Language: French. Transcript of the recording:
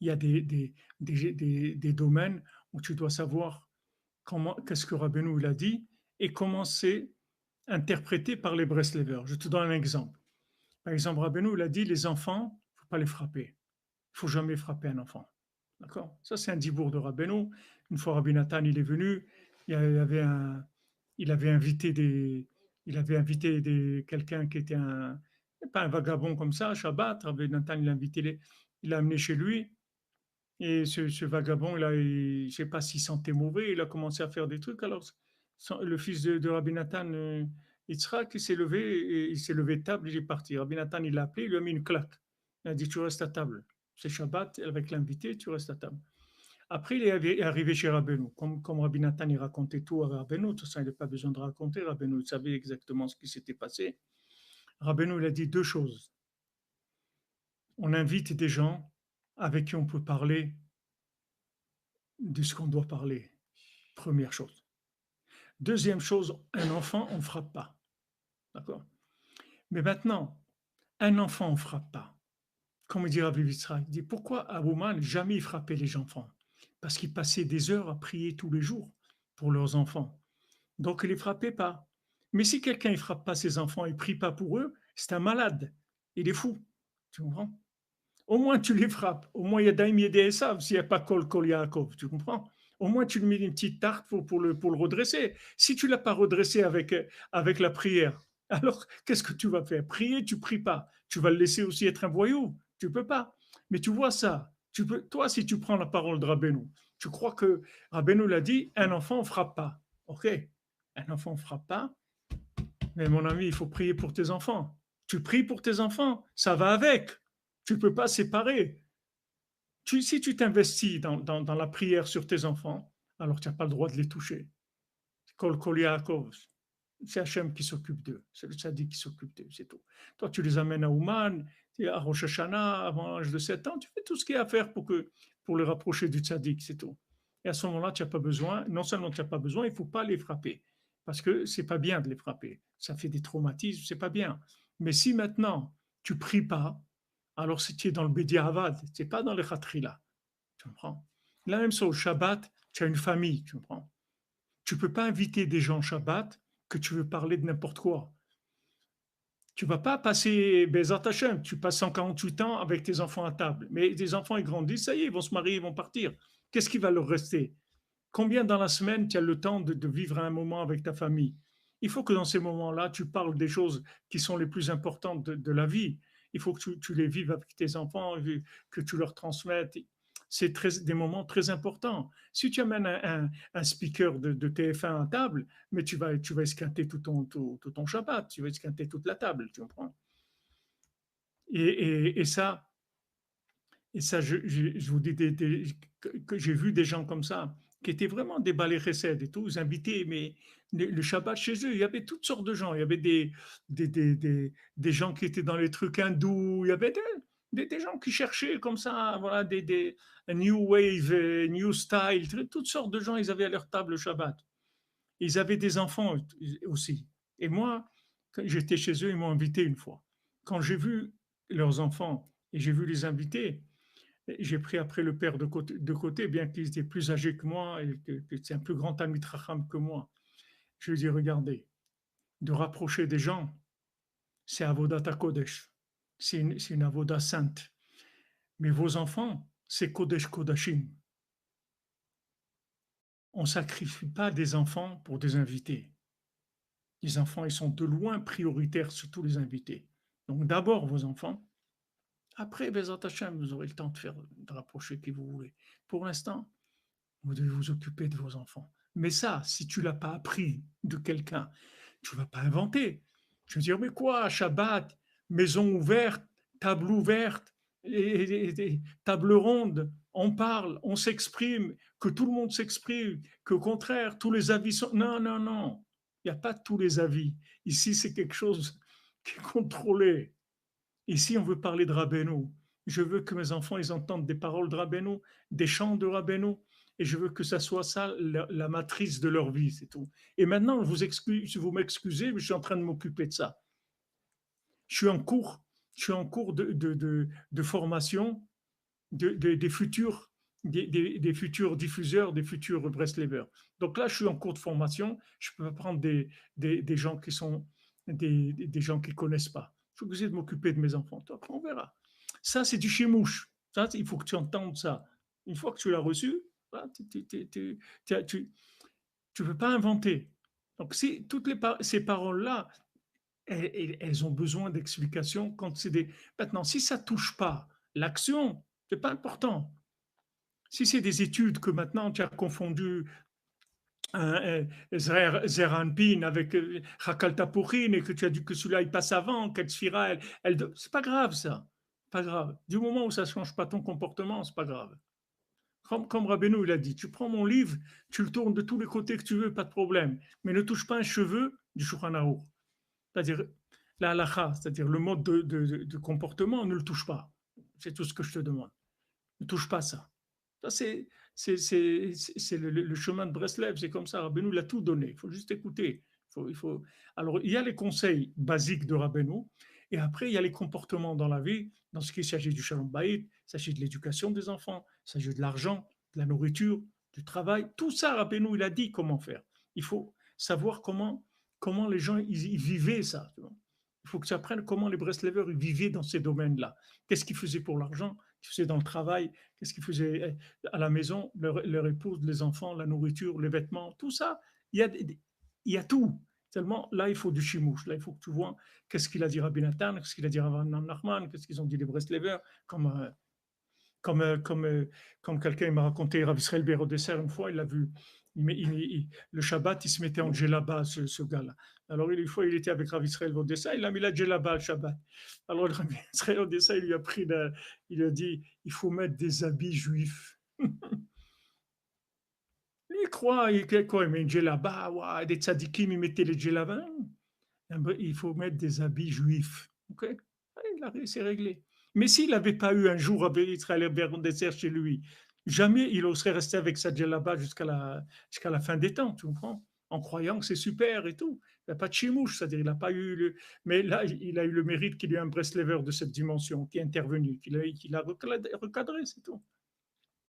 il y a des domaines où tu dois savoir qu'est-ce que Rabbeinu il a dit et comment c'est interprété par les Breslevers. Je te donne un exemple. Par exemple, Rabbeinu il a dit les enfants, il ne faut pas les frapper. Il ne faut jamais frapper un enfant. D'accord. Ça, c'est un dibour de Rabbeinu. Une fois, Rabbi Nathan, il est venu, il y avait il avait invité quelqu'un qui était pas un vagabond comme ça, Shabbat. Rabbi Nathan, il l'a amené chez lui. Et ce vagabond, je ne sais pas s'il sentait mauvais, il a commencé à faire des trucs. Alors, le fils de Rabbi Nathan, Yitzhak, il s'est levé de table, il est parti. Rabbi Nathan, il l'a appelé, il lui a mis une claque. Il a dit, tu restes à table. C'est Shabbat, avec l'invité, tu restes à table. Après, il est arrivé chez Rabbeinu. Comme Rabbi Nathan, il racontait tout à Rabbeinu, tout ça, il n'a pas besoin de raconter. Rabbeinu il savait exactement ce qui s'était passé. Rabbeinu, il a dit deux choses. On invite des gens avec qui on peut parler de ce qu'on doit parler. Première chose. Deuxième chose, un enfant, on ne frappe pas. D'accord. Mais maintenant, un enfant, on ne frappe pas. Comme dit Rabbi Yitzhak, il dit pourquoi Abouman jamais frappait les enfants? Parce qu'ils passaient des heures à prier tous les jours pour leurs enfants. Donc, il ne les frappait pas. Mais si quelqu'un ne frappe pas ses enfants et ne prie pas pour eux, c'est un malade. Il est fou. Tu comprends? Au moins, tu les frappes. Au moins, il y a Daim Yedesav s'il n'y a pas Kol Yaakov. Tu comprends? Au moins, tu lui mets une petite tarte pour le redresser. Si tu ne l'as pas redressé avec la prière, alors qu'est-ce que tu vas faire? Prier, tu ne pries pas. Tu vas le laisser aussi être un voyou. Tu ne peux pas. Mais tu vois ça. Toi, si tu prends la parole de Rabbeinu, tu crois que Rabbeinu l'a dit, un enfant ne frappe pas. OK? Un enfant ne frappe pas. Mais mon ami, il faut prier pour tes enfants. Tu pries pour tes enfants, ça va avec. Tu ne peux pas séparer. Si tu t'investis dans la prière sur tes enfants, alors tu n'as pas le droit de les toucher. Kol Kol Yaakov. C'est Hachem qui s'occupe d'eux. C'est le tzaddik qui s'occupe d'eux, c'est tout. Toi, tu les amènes à Ouman, à Rosh Hashanah, avant l'âge de 7 ans, tu fais tout ce qu'il y a à faire pour les rapprocher du tzaddik, c'est tout. Et à ce moment-là, tu n'as pas besoin, non seulement tu n'as pas besoin, il ne faut pas les frapper. Parce que c'est pas bien de les frapper. Ça fait des traumatismes, c'est pas bien. Mais si maintenant, tu pries pas, alors si tu es dans le Bediavad, tu n'es pas dans le Khatrila. Tu comprends? La même chose, Shabbat, tu as une famille, tu comprends? Tu ne peux pas inviter des gens Shabbat que tu veux parler de n'importe quoi. Tu ne vas pas passer Bezat Hashem, tu passes 148 ans avec tes enfants à table. Mais tes enfants, ils grandissent, ça y est, ils vont se marier, ils vont partir. Qu'est-ce qui va leur rester? Combien dans la semaine tu as le temps de vivre un moment avec ta famille? Il faut que dans ces moments-là, tu parles des choses qui sont les plus importantes de la vie. Il faut que tu les vives avec tes enfants, que tu leur transmettes. C'est des moments très importants. Si tu amènes un speaker de TF1 à table, mais tu vas esquinter tout ton Shabbat, tu vas esquinter toute la table, tu comprends? Et, et ça, je vous dis que j'ai vu des gens comme ça, qui étaient vraiment des balais chesed et tout, ils invitaient, mais le Shabbat chez eux, il y avait toutes sortes de gens. Il y avait des gens qui étaient dans les trucs hindous, il y avait des gens qui cherchaient comme ça, voilà, un new wave, new style, toutes sortes de gens, ils avaient à leur table le Shabbat. Ils avaient des enfants aussi. Et moi, quand j'étais chez eux, ils m'ont invité une fois. Quand j'ai vu leurs enfants et j'ai vu les invités, j'ai pris après le père de côté, bien qu'il était plus âgé que moi et que c'est un plus grand ami Racham que moi. Je lui ai dit, regardez, de rapprocher des gens, c'est Avodat Kodesh. C'est une Avodah sainte. Mais vos enfants, c'est Kodesh Kodashim. On ne sacrifie pas des enfants pour des invités. Les enfants, ils sont de loin prioritaires sur tous les invités. Donc d'abord vos enfants, après, Bezat Hashem, vous aurez le temps de rapprocher qui vous voulez. Pour l'instant, vous devez vous occuper de vos enfants. Mais ça, si tu ne l'as pas appris de quelqu'un, tu ne vas pas inventer. Tu vas dire, mais quoi, Shabbat, maison ouverte, table ouverte, table ronde, on parle, on s'exprime, que tout le monde s'exprime, qu'au contraire, tous les avis sont... Non, non, non, il n'y a pas tous les avis. Ici, c'est quelque chose qui est contrôlé. Ici, on veut parler de Rabbeinu. Je veux que mes enfants ils entendent des paroles de Rabbeinu, des chants de Rabbeinu, et je veux que ça soit ça la matrice de leur vie, c'est tout. Et maintenant, si vous m'excusez, je suis en train de m'occuper de ça. Je suis en cours, je suis en cours de formation des futurs, des futurs diffuseurs, des futurs Breslevers. Donc là, je suis en cours de formation, je peux pas prendre des gens qui sont des gens qui connaissent pas. Je suis obligé de m'occuper de mes enfants. Donc, on verra. Ça, c'est du chimouche. Ça, il faut que tu entendes ça. Une fois que tu l'as reçu, là, tu ne peux pas inventer. Donc, si toutes ces paroles-là, elles ont besoin d'explications quand c'est des. Maintenant, si ça touche pas l'action, c'est pas important. Si c'est des études que maintenant tu as confondu Zeranpin avec Hakal Tapourine et que tu as dit que celui-là il passe avant, qu'Etsfira, c'est pas grave ça. Pas grave. Du moment où ça ne change pas ton comportement, c'est pas grave. Comme Rabbeinu il a dit, tu prends mon livre, tu le tournes de tous les côtés que tu veux, pas de problème. Mais ne touche pas un cheveu du Shulchan Aruch. C'est-à-dire la halacha, c'est-à-dire le mode de comportement, ne le touche pas. C'est tout ce que je te demande. Ne touche pas ça. Ça, c'est le chemin de Breslev, c'est comme ça. Rabbeinu l'a tout donné. Il faut juste écouter. Alors, il y a les conseils basiques de Rabbeinu, et après, il y a les comportements dans la vie, dans ce qui s'agit du shalom bayit, il s'agit de l'éducation des enfants, il s'agit de l'argent, de la nourriture, du travail. Tout ça, Rabbeinu, il a dit comment faire. Il faut savoir comment les gens ils vivaient ça. Il faut que tu apprennes comment les Breslevers ils vivaient dans ces domaines-là. Qu'est-ce qu'ils faisaient pour l'argent, qu'est-ce qu'ils faisaient dans le travail, qu'est-ce qu'ils faisaient à la maison, leur épouse, les enfants, la nourriture, les vêtements, tout ça. Il y a tout. Tellement, là, il faut du chimouche. Là, il faut que tu vois qu'est-ce qu'il a dit Rabbi Nathan, qu'est-ce qu'il a dit Rabbi Nachman, qu'est-ce qu'ils ont dit les Breslevers, comme, comme quelqu'un m'a raconté, Rav Israël Bérodesser, une fois, il l'a vu. Le Shabbat, il se mettait en djellaba, ce gars-là. Alors, une fois, il était avec Rav Israël Bérodesser, il a mis la djellaba le Shabbat. Alors, Rav Israël Bérodesser, il lui a pris, il lui a dit, il faut mettre des habits juifs. Lui, il met une djellaba, ouais, des tzadikim, ils mettaient les djellabas. Il faut mettre des habits juifs. Ok, c'est réglé. Mais s'il n'avait pas eu un jour avec Israël dessert chez lui, jamais il serait resté avec sa djellaba jusqu'à la fin des temps, tu comprends? En croyant que c'est super et tout. Il n'y a pas de chimouche, c'est-à-dire il n'a pas eu le. Mais là, il a eu le mérite qu'il y ait un Breslever de cette dimension qui est intervenu, qu'il a recadré, c'est tout.